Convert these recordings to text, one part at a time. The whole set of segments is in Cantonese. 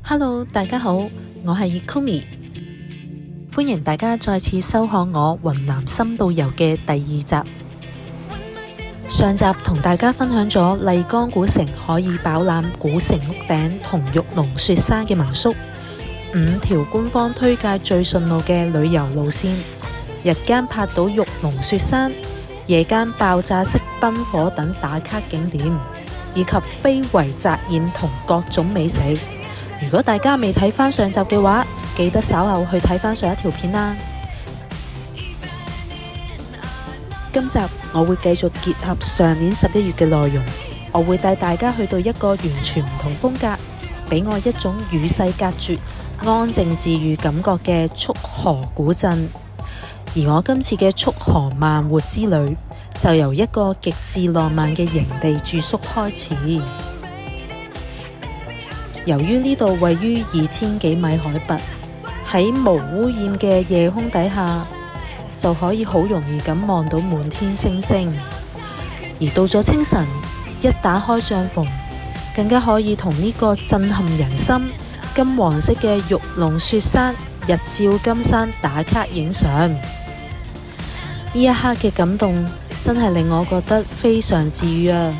Hello，大家好，我係 Kumi， 歡迎大家再次收看我雲南深度遊嘅第2集。上集同大家分享咗麗江古城可以飽覽古城屋頂同玉龍雪山嘅民宿，5條官方推介最順路嘅旅遊路線，日間拍到玉龍雪山，夜間爆炸式燈火等打卡景點，以及非遺紮染同各種美食。如果大家未睇返上集嘅話，記得稍後去睇返上一條片啦。今集我會繼續結合上年11月嘅內容，我會帶大家去到一個完全唔同風格，俾我一種與世隔絕、安靜治癒感覺嘅束河古鎮。而我今次嘅束河慢活之旅，就由一個極致浪漫嘅營地住宿開始。由於呢度位於2000幾米海拔，喺無污染嘅夜空底下，就可以好容易咁望到滿天星星。而到咗清晨，一打開帳篷，更加可以同呢個震撼人心、金黃色嘅玉龍雪山日照金山打卡影相。呢一刻嘅感動，真係令我覺得非常治癒啊！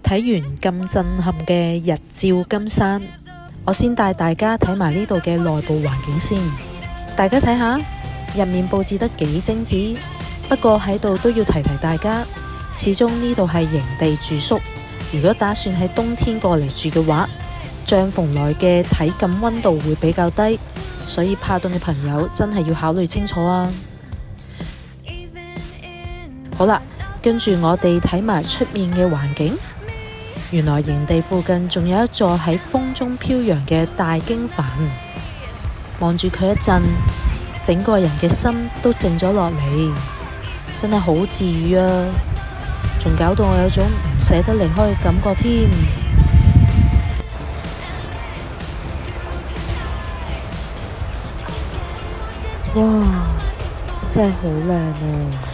睇完咁震撼嘅日照金山，我先帶大家睇埋呢度嘅內部環境先。大家睇下，入面佈置得幾精緻。不過喺度都要提提大家，始終呢度係營地住宿，如果打算喺冬天過嚟住嘅話，帳篷內嘅體感溫度會比較低，所以怕凍嘅朋友真係要考慮清楚啊！好啦，跟住我哋睇埋出面嘅環境。原來營地附近仲有一座喺風中飄揚嘅大經幡，望住佢一陣，整個人嘅心都靜咗落嚟，真係好治癒啊！仲搞到我有種唔捨得離開嘅感覺添。哇，真係好靚啊！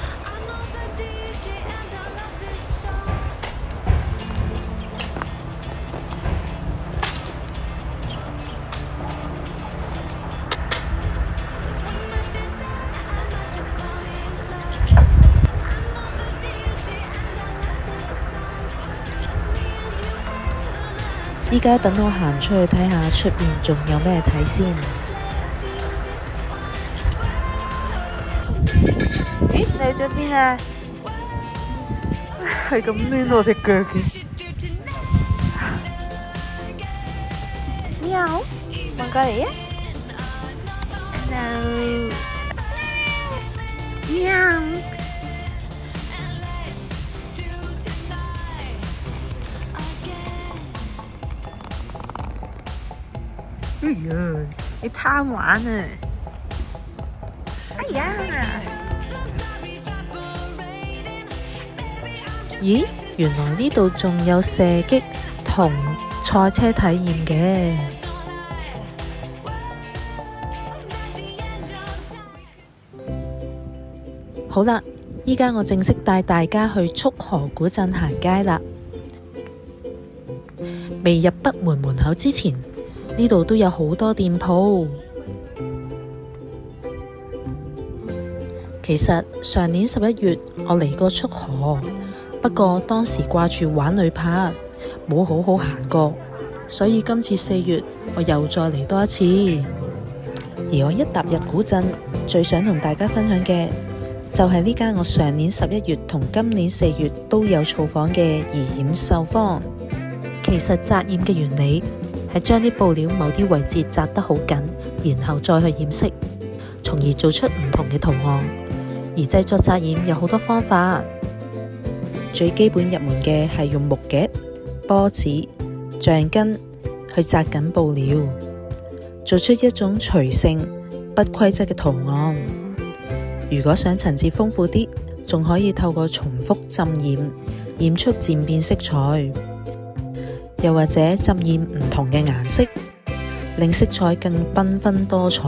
依家等我行出去睇下出邊仲有咩睇先。咦，你去咗邊啊？係咁攣我隻腳嘅。喵，望過嚟啊 ！Hello， 喵。哎呀，你貪玩啊！哎呀！咦，原來呢度仲有射擊同賽車體驗嘅。好啦，依家我正式帶大家去束河古鎮行街啦。未入北門門口之前，呢度都有好多店鋪。其實上年11月我嚟過束河，不過當時掛住玩旅拍，冇好好行過，所以今次4月我又再嚟多一次。而我一踏入古鎮，最想同大家分享嘅就係呢間我上年11月同今年4月都有造訪嘅易染繡坊。其實紮染嘅原理係將啲布料某啲位置紮得好緊，然後再去染色，從而做出唔同嘅圖案。而製作紮染有好多方法，最基本入門嘅係用木夾、波子、橡筋去紮緊布料，做出一種隨性不規則嘅圖案。如果想層次豐富啲，仲可以透過重複浸染，染出漸變色彩，又或者浸染唔同嘅顏色，令色彩更繽紛多彩。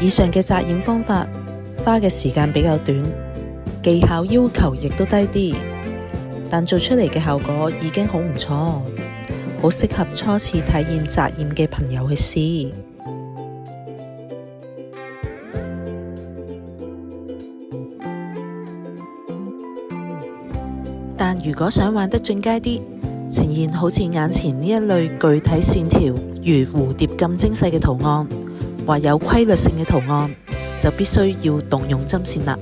以上嘅紮染方法花嘅時間比較短，技巧要求亦都低啲，但做出嚟嘅效果已經好唔錯，好適合初次體驗紮染嘅朋友去試。但如果想玩得進階啲，呈現好似眼前呢一類具體線條如蝴蝶咁精細嘅圖案，或有規律性嘅圖案，就必須要動用針線啦。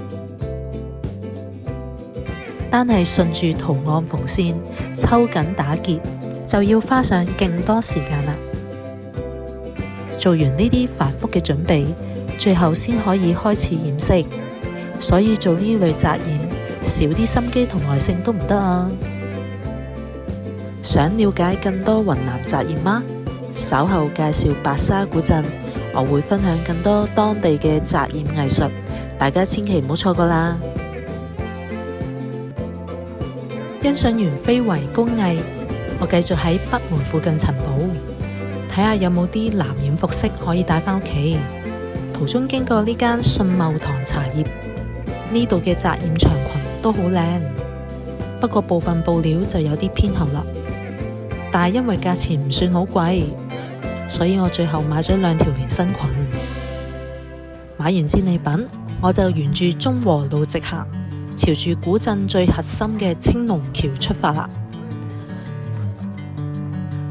單係順住圖案縫線抽緊打結，就要花上勁多時間啦。做完呢啲繁複嘅準備，最後先可以開始染色，所以做呢類紮染少啲心機同耐性都唔得啊！想了解更多雲南紮染嗎？稍後介紹白沙古鎮，我會分享更多當地嘅紮染藝術，大家千祈唔好錯過啦！欣賞完非遺工藝，我繼續喺北門附近尋寶，睇下有冇啲藍染服飾可以帶返屋企。途中經過呢間信茂堂茶葉，呢度嘅紮染長裙都好靚，不過部分布料就有啲偏厚啦。但係因為價錢唔算好貴，所以我最後買咗2條連身裙。買完戰利品，我就沿住中和路直行，朝住古鎮最核心嘅青龍橋出發啦。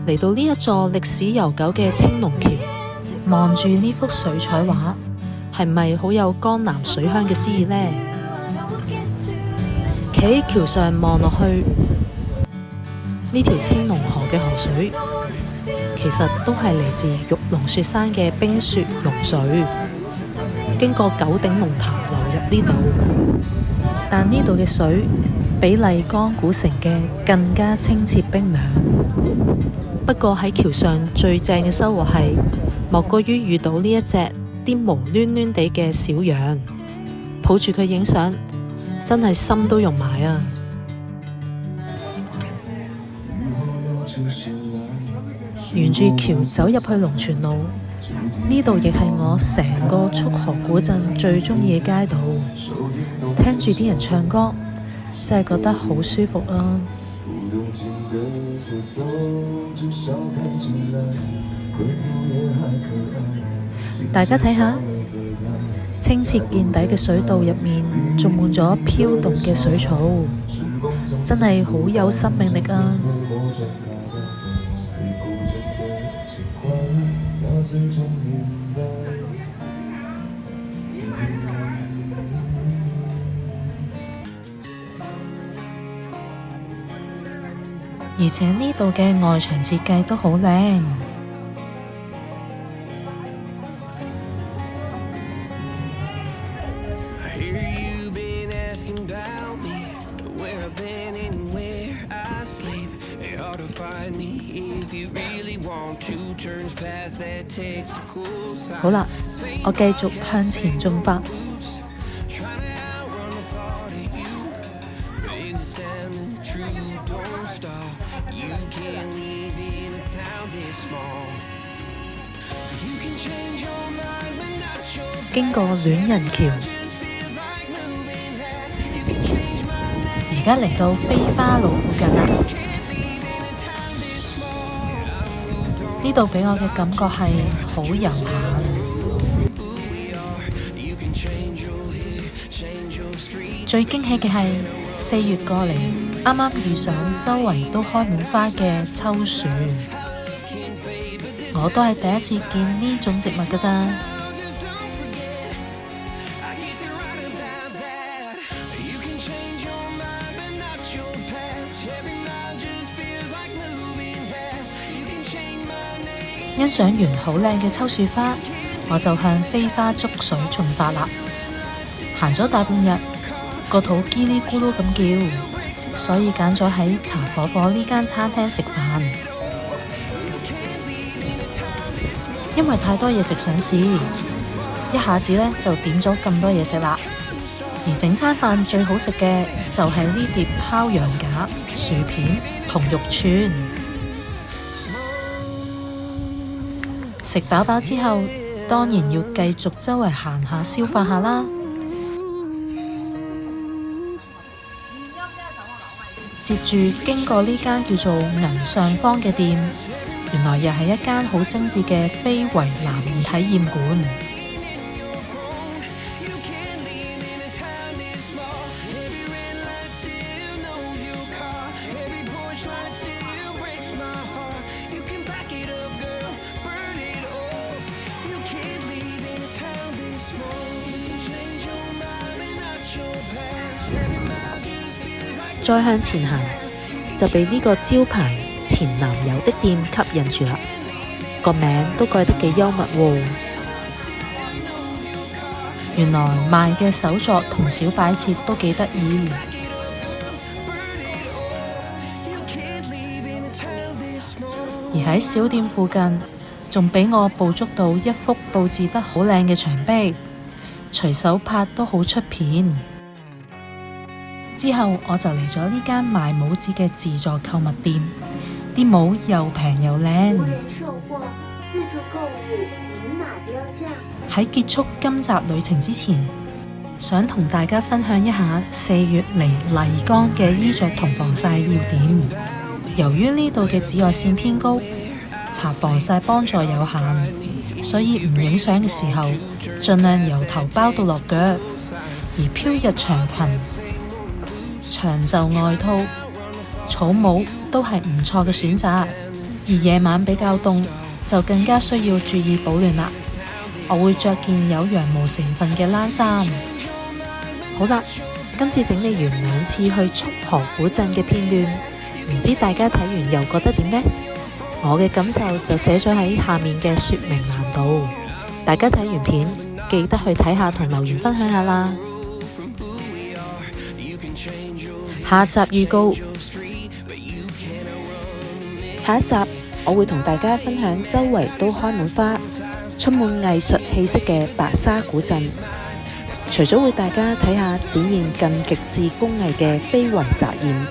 嚟到呢一座歷史悠久嘅青龍橋，望住呢幅水彩畫，係咪好有江南水鄉嘅詩意呢？企喺橋上望落去，呢條青龍河嘅河水，其實都係嚟自玉龍雪山嘅冰雪融水，經過九鼎龍潭流入呢度。但呢度嘅水比麗江古城嘅更加清澈冰涼。不過喺橋上最正嘅收穫係，莫過於遇到呢一隻啲毛攣攣地嘅小羊，抱住佢影相，真係心都融埋啊！沿住橋走入去龍泉路，呢度亦係我成個束河古鎮最鍾意嘅街道。聽住啲人唱歌，真係覺得好舒服啊！大家睇下，清澈見底嘅水道入面種滿咗飄動嘅水草，真係好有生命力啊！而且呢度嘅外牆設計都好靚。好啦，我繼續向前進發。經過戀人橋，而家嚟到飛花路附近啦。呢度俾我嘅感覺係好悠閒。最驚喜嘅係4月過嚟，啱啱遇上周圍都開滿花嘅秋樹。我都係第一次見呢種植物㗎咋。欣賞完好靚嘅秋樹花，我就向飛花捉水進發啦。行咗大半日，個肚嘰哩咕嚕咁叫，所以揀咗喺茶火火呢間餐廳食飯。因為太多嘢食想試，一下子呢就點咗咁多嘢食啦。而整餐飯最好食嘅就係呢碟烤羊架、薯片同肉串。食飽飽之後，當然要繼續周圍行下消化下啦。接住經過呢間叫做銀上方嘅店，原來又係一間好精緻嘅非遺男兒體驗館。再向前行，就被呢個招牌前男友的店吸引住啦。個名都改得幾幽默喎。原來賣嘅手作同小擺設都幾得意。而喺小店附近，仲俾我捕捉到一幅佈置得好靚嘅牆壁，隨手拍都好出片。之後我就嚟咗呢間賣帽子嘅自助購物店，啲帽又平又靚。喺結束今集旅程之前，想同大家分享一下4月嚟麗江嘅衣着同防曬要點。由於呢度嘅紫外線偏高，搽防曬幫助有限，所以唔影相嘅時候，盡量由頭包到落腳。而飄逸長裙、長袖外套、草帽都係唔錯嘅選擇，而夜晚比較凍，就更加需要注意保暖啦。我會着件有羊毛成分嘅冷衫。好啦，今次整理完2次去束河古鎮嘅片段，唔知大家睇完又覺得點呢？我嘅感受就寫咗喺下面嘅說明欄度，大家睇完片記得去睇下同留言分享下啦。下集預告，下一集我會同大家分享周圍都開滿花、充滿藝術氣息嘅白沙古鎮。除咗會大家睇下展現更極致工藝嘅飛雲雜染，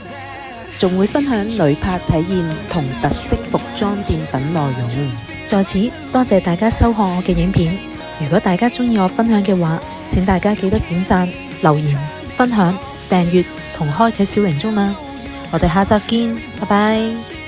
仲會分享旅拍體驗同特色服裝店等內容。在此多謝大家收看我嘅影片，如果大家鍾意我分享嘅話，請大家記得點讚、留言、分享、訂閱同開啟小鈴鐘啦。我哋下集見，拜拜。